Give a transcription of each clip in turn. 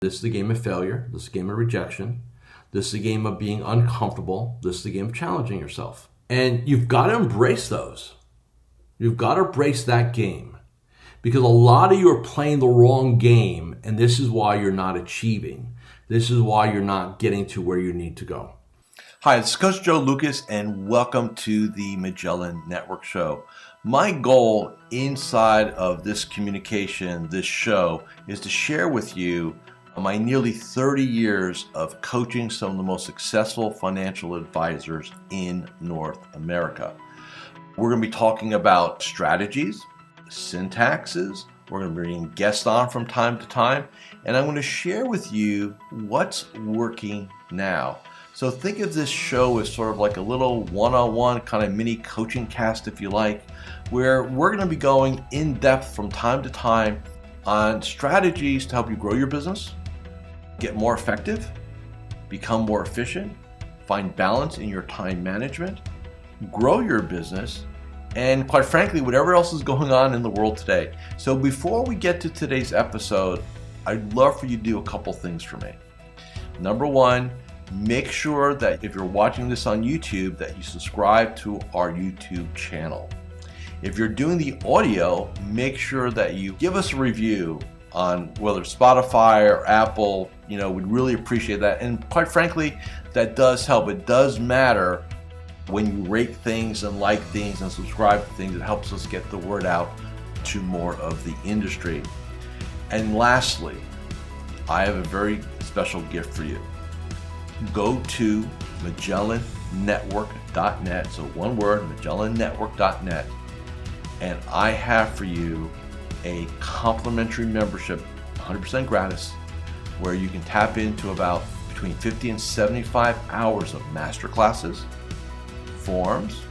This is the game of failure. This is the game of rejection. This is the game of being uncomfortable. This is the game of challenging yourself. And you've got to embrace those. You've got to embrace that game. Because a lot of you are playing the wrong game, and this is why you're not achieving. This is why you're not getting to where you need to go. Hi, this is Coach Joe Lucas, and welcome to the Magellan Network Show. My goal inside of this communication, this show, is to share with you my nearly 30 years of coaching some of the most successful financial advisors in North America. We're going to be talking about strategies, syntaxes. We're going to bring guests on from time to time, and I'm going to share with you what's working now. So think of this show as sort of like a little one-on-one kind of mini coaching cast, if you like, where we're going to be going in depth from time to time on strategies to help you grow your business, get more effective, become more efficient, find balance in your time management, grow your business, and quite frankly, whatever else is going on in the world today. So before we get to today's episode, I'd love for you to do a couple things for me. Number one, make sure that if you're watching this on YouTube, that you subscribe to our YouTube channel. If you're doing the audio, make sure that you give us a review on whether it's Spotify or Apple. We'd really appreciate that. And quite frankly, that does help. It does matter when you rate things and like things and subscribe to things. It helps us get the word out to more of the industry. And lastly, I have a very special gift for you. Go to MagellanNetwork.net, so one word, MagellanNetwork.net, and I have for you a complimentary membership, 100% gratis, where you can tap into about between 50 and 75 hours of masterclasses, forms,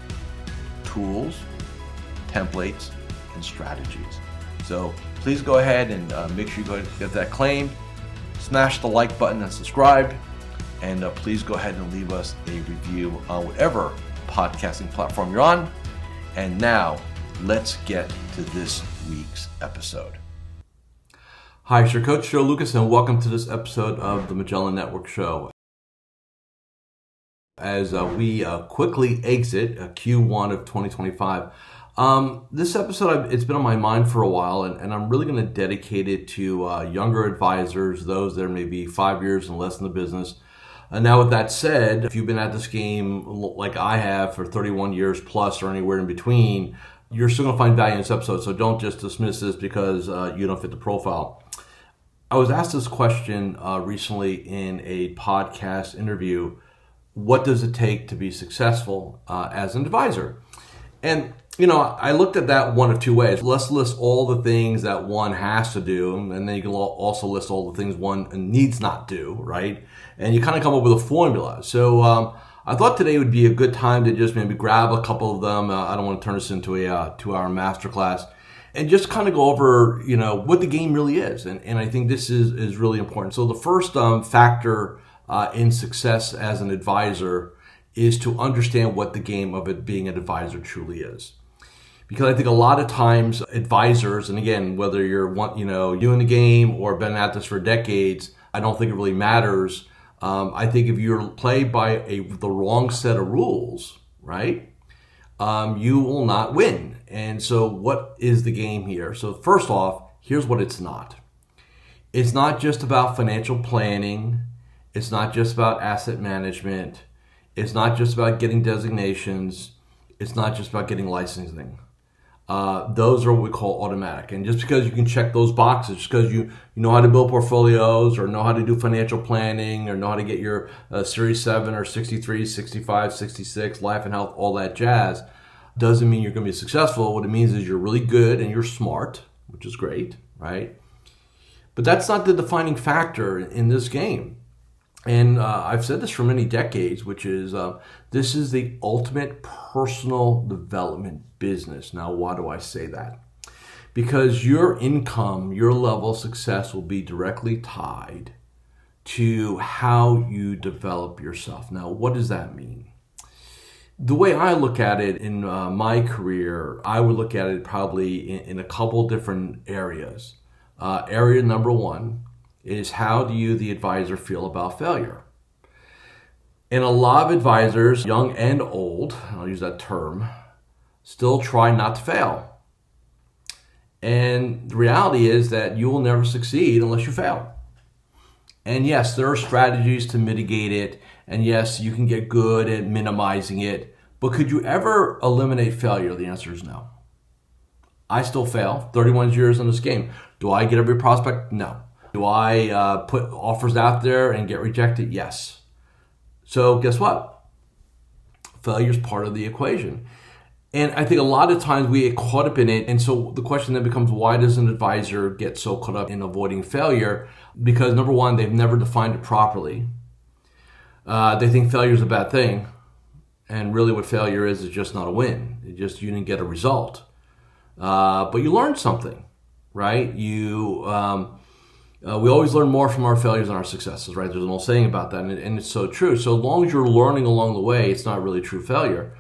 tools, templates, and strategies. So please go ahead and make sure you go ahead and get that claimed. Smash the like button and subscribe. And please go ahead and leave us a review on whatever podcasting platform you're on. And now, let's get to this week's episode. Hi, it's your Coach Joe Lucas, and welcome to this episode of the Magellan Network Show. As we quickly exit Q1 of 2025, this episode, it's been on my mind for a while, and I'm really going to dedicate it to younger advisors, those that are maybe 5 years and less in the business. And now with that said, if you've been at this game like I have for 31 years plus or anywhere in between, you're still going to find value in this episode. So don't just dismiss this because you don't fit the profile. I was asked this question recently in a podcast interview. What does it take to be successful as an advisor? And, I looked at that one of two ways. Let's list all the things that one has to do, and then you can also list all the things one needs not do, right? And you kind of come up with a formula. So I thought today would be a good time to just maybe grab a couple of them. I don't want to turn this into a 2-hour masterclass. And just kind of go over, what the game really is. And I think this is really important. So the first factor in success as an advisor is to understand what the game of it being an advisor truly is. Because I think a lot of times advisors, and again, whether you're doing the game or been at this for decades, I don't think it really matters. I think if you're played by the wrong set of rules, right, you will not win. And so what is the game here? So first off, here's what it's not. It's not just about financial planning. It's not just about asset management. It's not just about getting designations. It's not just about getting licensing. Those are what we call automatic. And just because you can check those boxes, just because you know how to build portfolios or know how to do financial planning or know how to get your Series 7 or 63, 65, 66, life and health, all that jazz, doesn't mean you're going to be successful. What it means is you're really good and you're smart, which is great, right? But that's not the defining factor in this game. And I've said this for many decades, which is this is the ultimate personal development business. Now, why do I say that? Because your income, your level of success will be directly tied to how you develop yourself. Now, what does that mean? The way I look at it in my career, I would look at it probably in a couple different areas. Area number one is how do you, the advisor, feel about failure? And a lot of advisors, young and old, I'll use that term, still try not to fail. And the reality is that you will never succeed unless you fail. And yes, there are strategies to mitigate it. And yes, you can get good at minimizing it. But could you ever eliminate failure? The answer is no. I still fail. 31 years in this game. Do I get every prospect? No. Do I put offers out there and get rejected? Yes. So guess what? Failure is part of the equation. And I think a lot of times we get caught up in it. And so the question then becomes, why does an advisor get so caught up in avoiding failure? Because number one, they've never defined it properly. They think failure is a bad thing. And really what failure is just not a win. It just, you didn't get a result. But you learned something, right? We always learn more from our failures than our successes, right? There's an old saying about that, and it's so true. So as long as you're learning along the way, it's not really true failure.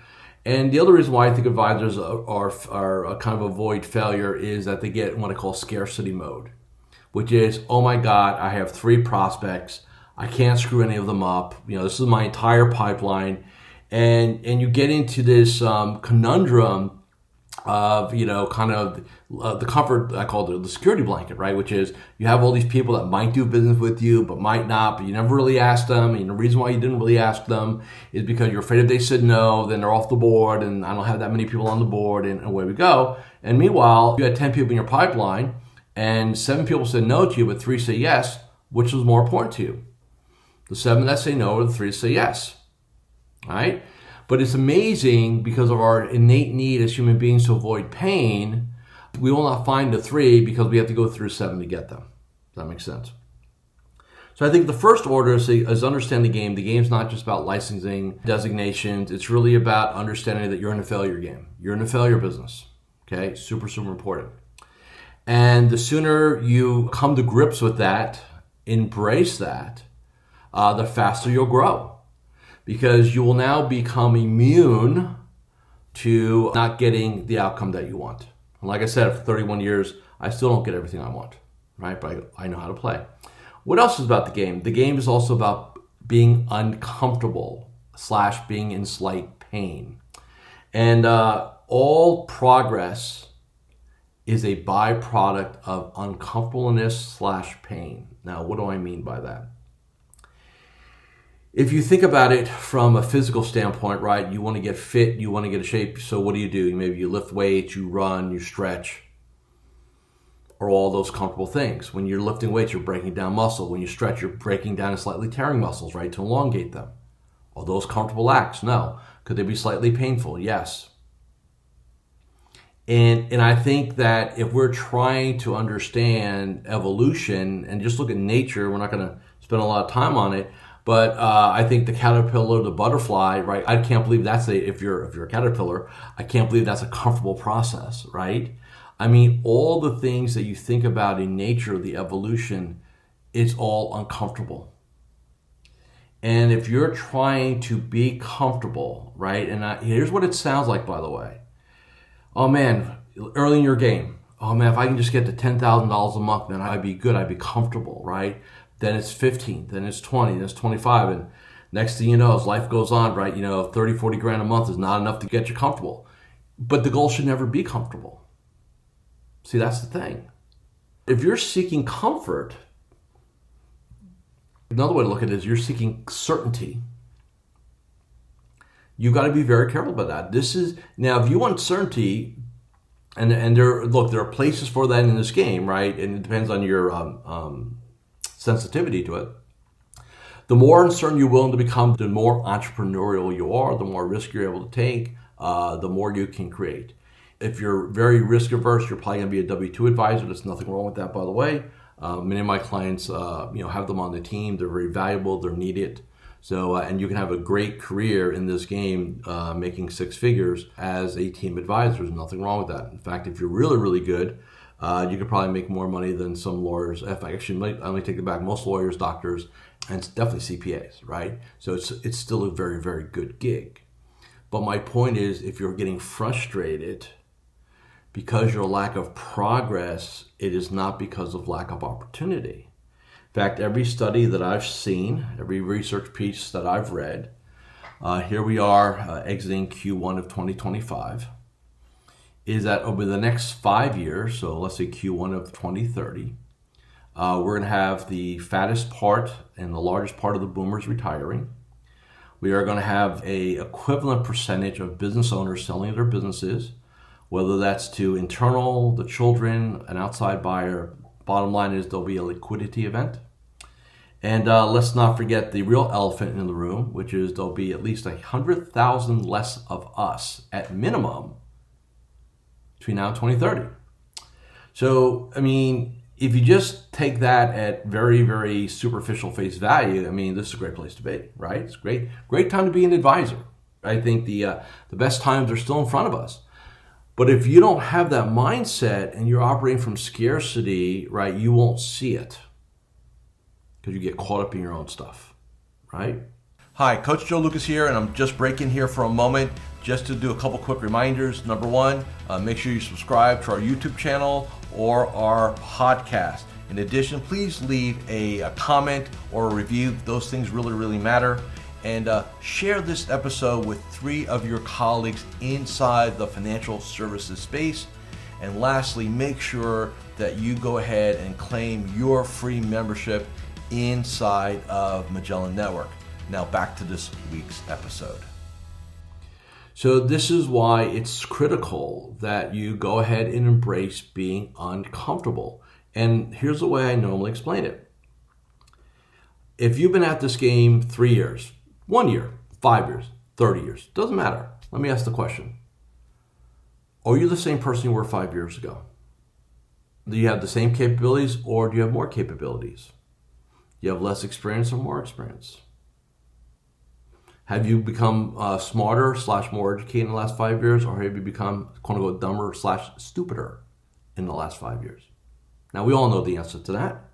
And the other reason why I think advisors are kind of avoid failure is that they get what I call scarcity mode, which is, oh my God, I have 3 prospects. I can't screw any of them up. This is my entire pipeline. And you get into this conundrum of, kind of the comfort, I call it the security blanket, right? Which is you have all these people that might do business with you, but might not, but you never really asked them. And the reason why you didn't really ask them is because you're afraid if they said no, then they're off the board, and I don't have that many people on the board, and away we go. And meanwhile, you had 10 people in your pipeline, and 7 people said no to you, but 3 say yes. Which was more important to you? The 7 that say no or the 3 that say yes, all right? But it's amazing because of our innate need as human beings to avoid pain, we will not find the 3 because we have to go through 7 to get them. Does that make sense? So I think the first order is understand the game. The game's not just about licensing designations. It's really about understanding that you're in a failure game. You're in a failure business. Okay? Super, super important. And the sooner you come to grips with that, embrace that, the faster you'll grow. Because you will now become immune to not getting the outcome that you want. And like I said, for 31 years, I still don't get everything I want, right? But I know how to play. What else is about the game? The game is also about being uncomfortable / being in slight pain. And all progress is a byproduct of uncomfortableness / pain. Now, what do I mean by that? If you think about it from a physical standpoint, right, you want to get fit, you want to get in shape, so what do? Maybe you lift weights, you run, you stretch, or all those comfortable things. When you're lifting weights, you're breaking down muscle. When you stretch, you're breaking down and slightly tearing muscles, right, to elongate them. Are those comfortable acts? No. Could they be slightly painful? Yes. And I think that if we're trying to understand evolution and just look at nature, we're not going to spend a lot of time on it, but I think the caterpillar, the butterfly, right? I can't believe if you're a caterpillar, I can't believe that's a comfortable process, right? I mean, all the things that you think about in nature, the evolution, it's all uncomfortable. And if you're trying to be comfortable, right? And here's what it sounds like, by the way. Oh man, early in your game, oh man, if I can just get to $10,000 a month, then I'd be good. I'd be comfortable, right? Then it's 15, then it's 20, then it's 25. And next thing you know, as life goes on, right, 30, 40 grand a month is not enough to get you comfortable. But the goal should never be comfortable. See, that's the thing. If you're seeking comfort, another way to look at it is you're seeking certainty. You've got to be very careful about that. Now, if you want certainty, and there are places for that in this game, right? And it depends on your sensitivity to it. The more uncertain you're willing to become, the more entrepreneurial you are, the more risk you're able to take, the more you can create. If you're very risk averse, you're probably going to be a W-2 advisor. There's nothing wrong with that, by the way. Many of my clients, have them on the team. They're very valuable. They're needed. So, and you can have a great career in this game, making 6 figures as a team advisor. There's nothing wrong with that. In fact, if you're really, really good, you could probably make more money than some lawyers. If I only take it back, most lawyers, doctors, and it's definitely CPAs, right? So it's still a very, very good gig. But my point is, if you're getting frustrated because your lack of progress, it is not because of lack of opportunity. fact, every study that I've seen, every research piece that I've read, here we are exiting Q1 of 2025, is that over the next 5 years, so let's say Q1 of 2030, we're going to have the fattest part and the largest part of the boomers retiring. We are going to have a equivalent percentage of business owners selling their businesses, whether that's to internal, the children, an outside buyer. Bottom line is there'll be a liquidity event. And let's not forget the real elephant in the room, which is there'll be at least 100,000 less of us at minimum between now and 2030. So, I mean, if you just take that at very, very superficial face value, I mean, this is a great place to be, right? It's great time to be an advisor. I think the best times are still in front of us. But if you don't have that mindset and you're operating from scarcity, right, you won't see it because you get caught up in your own stuff, right? Hi, Coach Joe Lukacs here, and I'm just breaking here for a moment just to do a couple quick reminders. Number one, make sure you subscribe to our YouTube channel or our podcast. In addition, please leave a comment or a review. Those things really, really matter. And share this episode with 3 of your colleagues inside the financial services space. And lastly, make sure that you go ahead and claim your free membership inside of Magellan Network. Now back to this week's episode. So this is why it's critical that you go ahead and embrace being uncomfortable. And here's the way I normally explain it. If you've been at this game 3 years, 1 year, 5 years, 30 years, doesn't matter. Let me ask the question. Are you the same person you were 5 years ago? Do you have the same capabilities or do you have more capabilities? Do you have less experience or more experience? Have you become smarter / more educated in the last 5 years, or have you become, quote unquote, dumber / stupider in the last 5 years? Now, we all know the answer to that,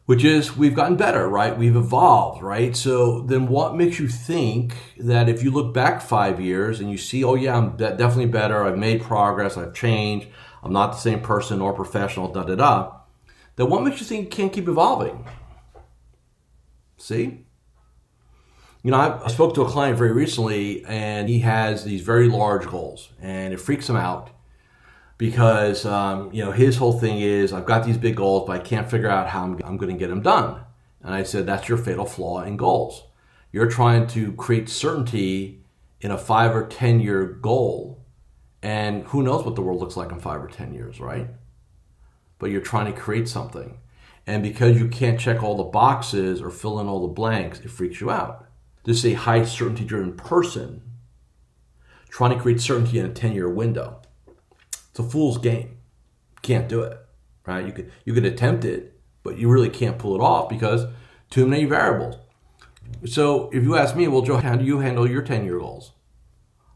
which is we've gotten better, right? We've evolved, right? So then what makes you think that if you look back 5 years and you see, oh yeah, I'm definitely better, I've made progress, I've changed, I'm not the same person or professional, then what makes you think you can't keep evolving? See? You know, I spoke to a client very recently, and he has these very large goals, and it freaks him out because, his whole thing is, I've got these big goals, but I can't figure out how I'm going to get them done. And I said, that's your fatal flaw in goals. You're trying to create certainty in a 5 or 10 year goal, and who knows what the world looks like in 5 or 10 years, right? But you're trying to create something. And because you can't check all the boxes or fill in all the blanks, it freaks you out. This is a high certainty driven person trying to create certainty in a 10-year window. It's a fool's game. You can't do it, right? You could attempt it, but you really can't pull it off because too many variables. So if you ask me, well, Joe, how do you handle your 10-year goals?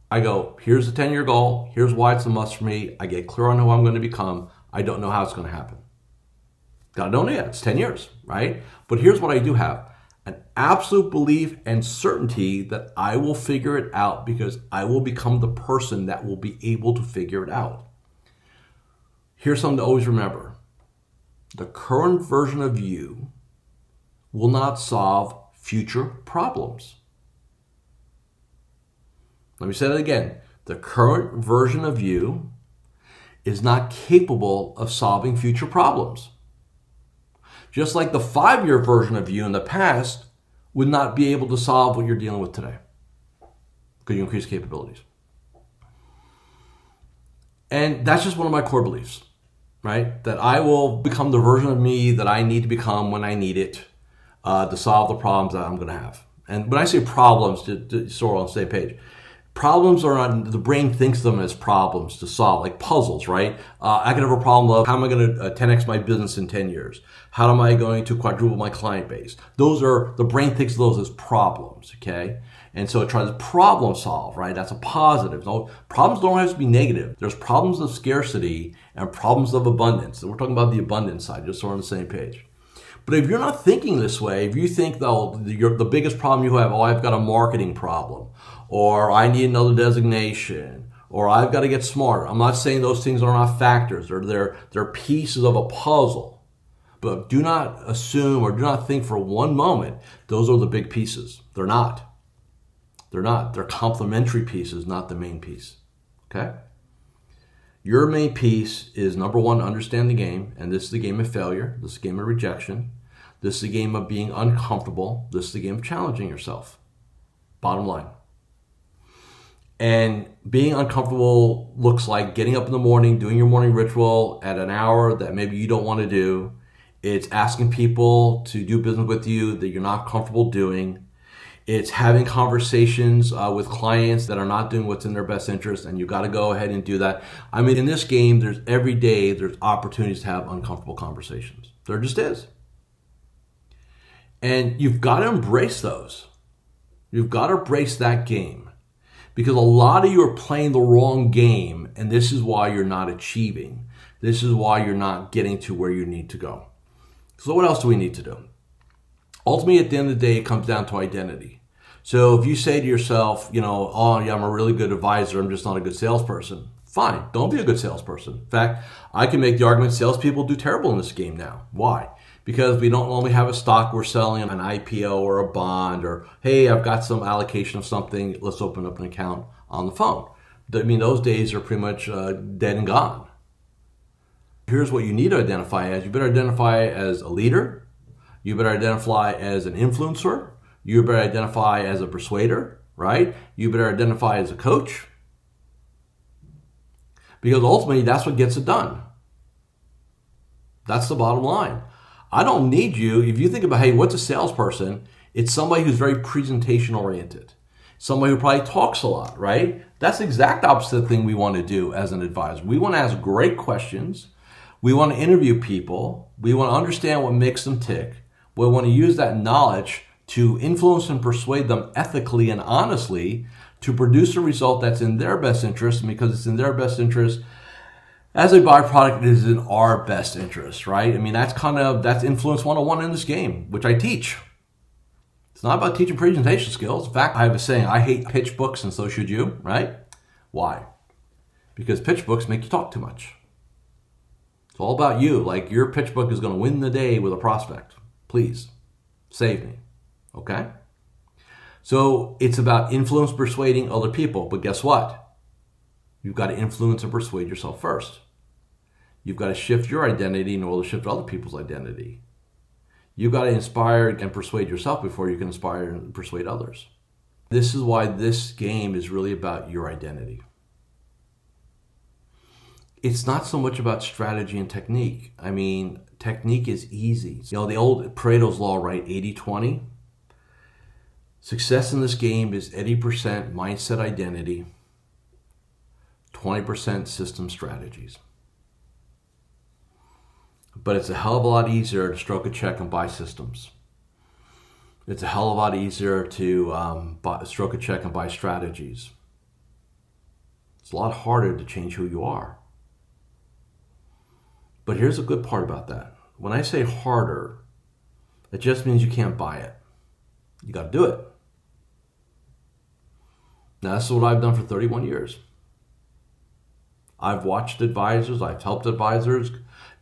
I go, here's the 10-year goal. Here's why it's a must for me. I get clear on who I'm going to become. I don't know how it's going to happen. I don't know yet. It's 10 years, right? But here's what I do have. An absolute belief and certainty that I will figure it out because I will become the person that will be able to figure it out. Here's something to always remember. The current version of you will not solve future problems. Let me say that again. The current version of you is not capable of solving future problems. Just like the 5-year version of you in the past would not be able to solve what you're dealing with today because you increase capabilities. And that's just one of my core beliefs, right? That I will become the version of me that I need to become when I need it to solve the problems that I'm going to have. And when I say problems, to sort of on the same page, problems are on, the brain thinks of them as problems to solve, like puzzles, right? I could have a problem of how am I going to 10x my business in 10 years? How am I going to quadruple my client base? The brain thinks of those as problems, okay? And so it tries to problem solve, right? That's a positive. No, problems don't have to be negative. There's problems of scarcity and problems of abundance. And we're talking about the abundance side, just so we're on the same page. But if you're not thinking this way, if you think, the biggest problem you have, I've got a marketing problem, or I need another designation, or I've got to get smarter. I'm not saying those things are not factors, or they're pieces of a puzzle. But do not assume or do not think for one moment those are the big pieces. They're not. They're not. They're complementary pieces, not the main piece. Okay? Your main piece is, number one, understand the game. And this is the game of failure. This is the game of rejection. This is the game of being uncomfortable. This is the game of challenging yourself. Bottom line. And being uncomfortable looks like getting up in the morning, doing your morning ritual at an hour that maybe you don't want to do. It's asking people to do business with you that you're not comfortable doing. It's having conversations with clients that are not doing what's in their best interest, and you got to go ahead and do that. I mean, in this game, every day there's opportunities to have uncomfortable conversations. There just is. And you've got to embrace those. You've got to embrace that game. Because a lot of you are playing the wrong game, and this is why you're not achieving. This is why you're not getting to where you need to go. So what else do we need to do? Ultimately, at the end of the day, it comes down to identity. So if you say to yourself, oh, yeah, I'm a really good advisor, I'm just not a good salesperson. Fine, don't be a good salesperson. In fact, I can make the argument salespeople do terrible in this game now. Why? Because we don't normally have a stock we're selling, an IPO or a bond, or, hey, I've got some allocation of something, let's open up an account on the phone. I mean, those days are pretty much dead and gone. Here's what you need to identify as. You better identify as a leader. You better identify as an influencer. You better identify as a persuader, right? You better identify as a coach. Because ultimately, that's what gets it done. That's the bottom line. I don't need you. If you think about, hey, what's a salesperson? It's somebody who's very presentation oriented. Somebody who probably talks a lot, right? That's the exact opposite thing we want to do as an advisor. We want to ask great questions. We want to interview people. We want to understand what makes them tick. We want to use that knowledge to influence and persuade them ethically and honestly to produce a result that's in their best interest. And because it's in their best interest, as a byproduct, it is in our best interest, right? I mean, that's influence 101 in this game, which I teach. It's not about teaching presentation skills. In fact, I have a saying, I hate pitch books and so should you, right? Why? Because pitch books make you talk too much. It's all about you. Like, your pitch book is going to win the day with a prospect. Please, save me. Okay? So it's about influence persuading other people. But guess what? You've got to influence and persuade yourself first. You've got to shift your identity in order to shift other people's identity. You've got to inspire and persuade yourself before you can inspire and persuade others. This is why this game is really about your identity. It's not so much about strategy and technique. I mean, technique is easy. The old Pareto's law, right? 80-20. Success in this game is 80% mindset identity, 20% system strategies. But it's a hell of a lot easier to stroke a check and buy systems. It's a hell of a lot easier to stroke a check and buy strategies. It's a lot harder to change who you are. But here's a good part about that. When I say harder, it just means you can't buy it. You got to do it. Now, this is what I've done for 31 years. I've watched advisors, I've helped advisors.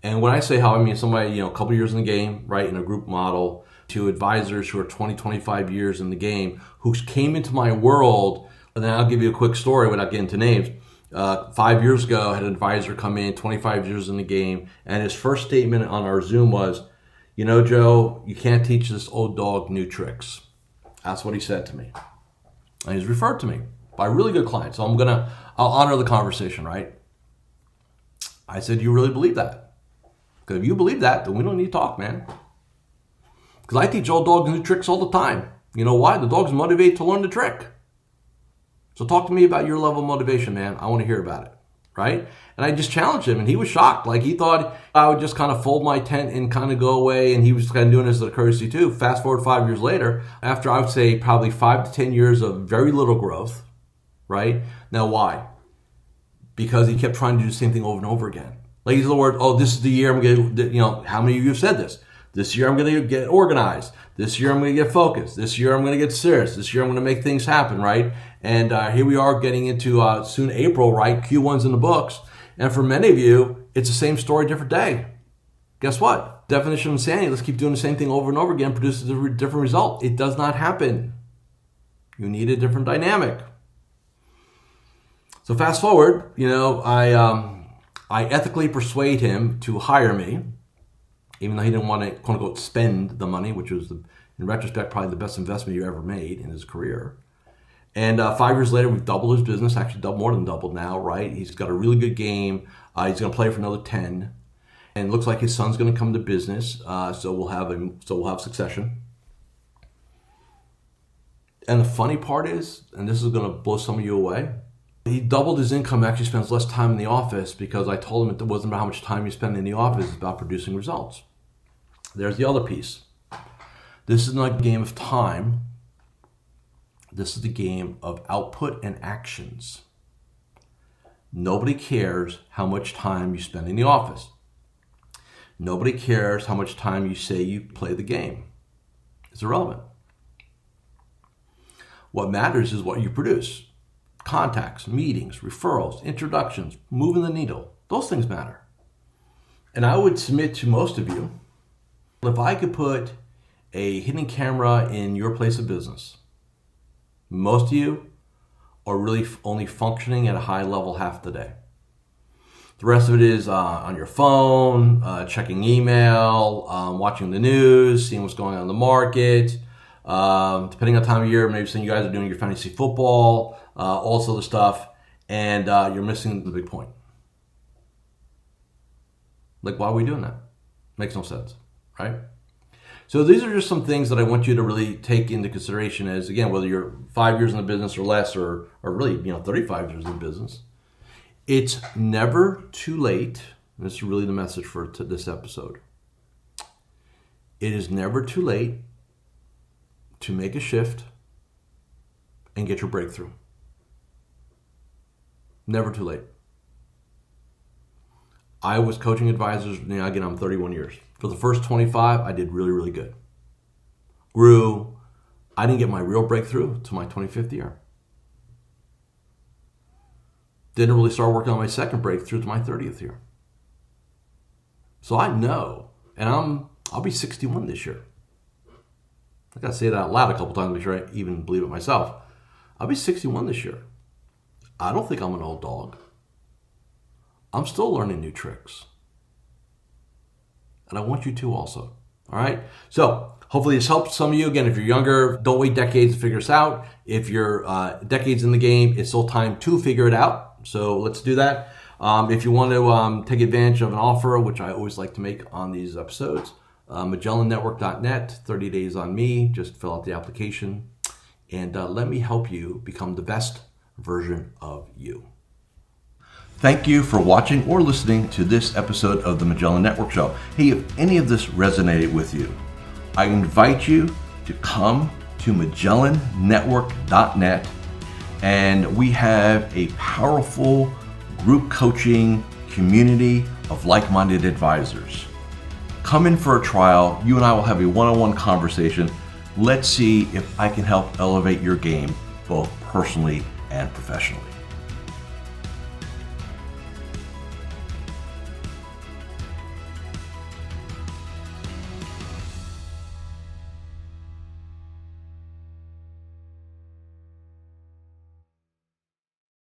And when I say how, I mean somebody, a couple years in the game, right, in a group model, to advisors who are 20, 25 years in the game, who came into my world. And then I'll give you a quick story without getting into names. 5 years ago, I had an advisor come in, 25 years in the game, and his first statement on our Zoom was, Joe, you can't teach this old dog new tricks. That's what he said to me. And he's referred to me by a really good client. So I'll honor the conversation, right? I said, you really believe that? Because if you believe that, then we don't need to talk, man. Because I teach old dogs new tricks all the time. You know why? The dog's motivated to learn the trick. So talk to me about your level of motivation, man. I want to hear about it, right? And I just challenged him, and he was shocked. Like, he thought I would just kind of fold my tent and kind of go away, and he was kind of doing this as a courtesy too. Fast forward 5 years later, after I would say probably 5 to 10 years of very little growth, right? Now, why? Because he kept trying to do the same thing over and over again. Like, he's the word, this is the year I'm going to, how many of you have said this? This year I'm going to get organized. This year I'm going to get focused. This year I'm going to get serious. This year I'm going to make things happen, right? And here we are getting into soon April, right? Q1's in the books. And for many of you, it's the same story, different day. Guess what? definition of insanity, let's keep doing the same thing over and over again, produces a different result. It does not happen. You need a different dynamic. So fast forward, I ethically persuade him to hire me, even though he didn't want to, quote unquote, spend the money, which was, in retrospect, probably the best investment he ever made in his career. And 5 years later, we've doubled his business, actually more than doubled now, right? He's got a really good game. He's going to play for another 10. And it looks like his son's going to come to business, so we'll have succession. And the funny part is, and this is going to blow some of you away, he doubled his income, actually spends less time in the office because I told him it wasn't about how much time you spend in the office, it's about producing results. There's the other piece. This is not a game of time. This is the game of output and actions. Nobody cares how much time you spend in the office. Nobody cares how much time you say you play the game. It's irrelevant. What matters is what you produce. Contacts, meetings, referrals, introductions, moving the needle. Those things matter. And I would submit to most of you, if I could put a hidden camera in your place of business, most of you are really only functioning at a high level half the day. The rest of it is on your phone, checking email, watching the news, seeing what's going on in the market. Depending on the time of year, maybe some of you guys are doing your fantasy football, all this other stuff, and you're missing the big point. Like, why are we doing that? Makes no sense, right? So these are just some things that I want you to really take into consideration as, again, whether you're 5 years in the business or less, or really, 35 years in the business. It's never too late. And this is really the message for this episode. It is never too late to make a shift and get your breakthrough. Never too late. I was coaching advisors, again, I'm 31 years. For the first 25, I did really, really good. Grew. I didn't get my real breakthrough to my 25th year. Didn't really start working on my second breakthrough to my 30th year. So I know, and I'll be 61 this year. I got to say that out loud a couple times before I even believe it myself. I'll be 61 this year. I don't think I'm an old dog. I'm still learning new tricks. And I want you to also. All right? So hopefully this helps some of you. Again, if you're younger, don't wait decades to figure this out. If you're decades in the game, it's still time to figure it out. So let's do that. If you want to take advantage of an offer, which I always like to make on these episodes, MagellanNetwork.net, 30 days on me. Just fill out the application and let me help you become the best version of you. Thank you for watching or listening to this episode of the Magellan Network Show. Hey, if any of this resonated with you, I invite you to come to MagellanNetwork.net, and we have a powerful group coaching community of like-minded advisors. Come in for a trial. You and I will have a one-on-one conversation. Let's see if I can help elevate your game, both personally and professionally.